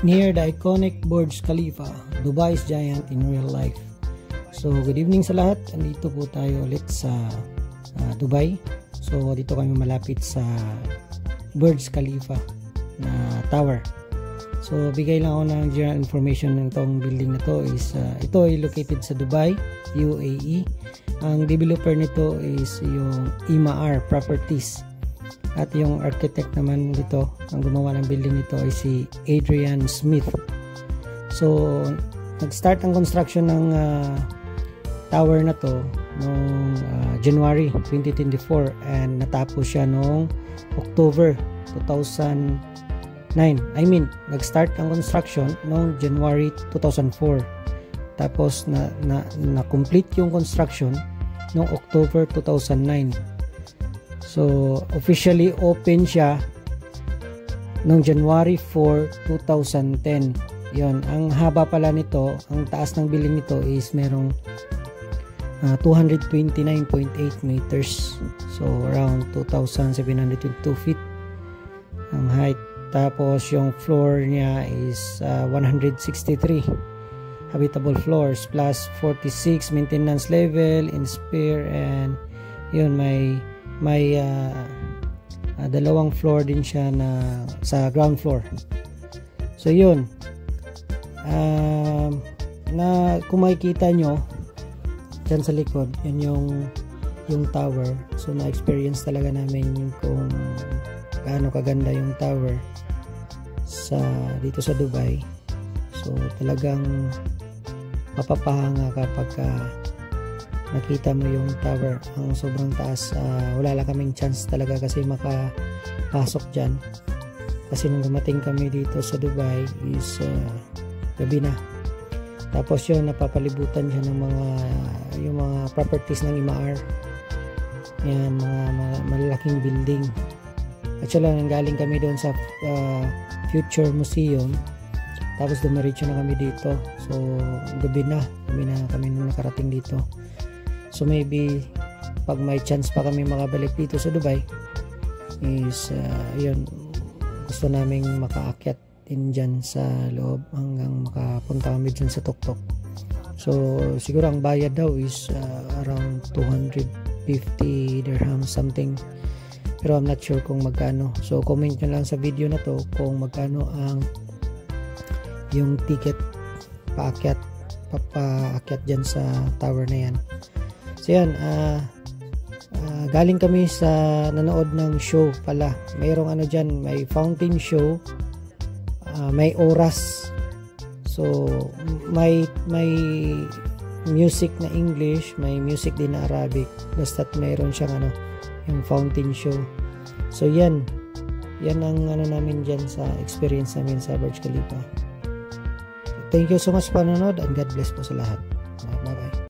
near the iconic Burj Khalifa, Dubai's giant in real life. So good evening sa lahat. Andito po tayo ulit sa Dubai. So dito kami malapit sa Burj Khalifa na tower. So bigay lang ako ng general information ng itong building na to is ito ay located sa Dubai, UAE. Ang developer nito is yung Emaar Properties. At yung architect naman dito, ang gumawa ng building nito ay si Adrian Smith. So nag-start ang construction ng tower na to noong January 2024 and natapos siya noong October 2009. Nag-start ang construction noong January 2004. Tapos na-complete yung construction noong October 2009. So officially open siya noong January 4, 2010. Yon, ang haba pala nito, ang taas ng building nito is merong 229.8 meters. So around 2,722 feet ang height. Tapos yung floor niya is 163 habitable floors plus 46 maintenance level in spare, and yun may dalawang floor din siya na sa ground floor. So yun, na kung makikita nyo dyan sa likod, yun yung tower. So na-experience talaga namin kung gaano kaganda yung tower dito sa Dubai. So talagang mapapahanga kapag nakita mo yung tower. Ang sobrang taas. Wala lang kaming chance talaga kasi makapasok dyan, kasi nung dumating kami dito sa Dubai is gabi na. Tapos yun, napapalibutan siya ng yung mga properties ng Emaar. Yan, mga malalaking building. Actually, nanggaling kami doon sa Future Museum. Tapos dumiretso na kami dito. So gabi na kami nung nakarating dito. So maybe pag may chance pa kami makabalik dito sa Dubai is yun, gusto naming makaakyat din dyan sa loob hanggang makapunta kami dyan sa tuktok. So siguro ang bayad daw is around 250 dirham something, pero I'm not sure kung magkano. So comment nyo lang sa video na to kung magkano ang yung ticket paakyat dyan sa tower na yan. So yan, galing kami sa nanood ng show pala. Mayroong dyan, may fountain show, may oras. So may music na English, may music din na Arabic. Basta't mayroon siyang yung fountain show. So yan ang namin dyan sa experience namin sa Burj Khalifa. Thank you so much for panonood and God bless po sa lahat. Bye bye.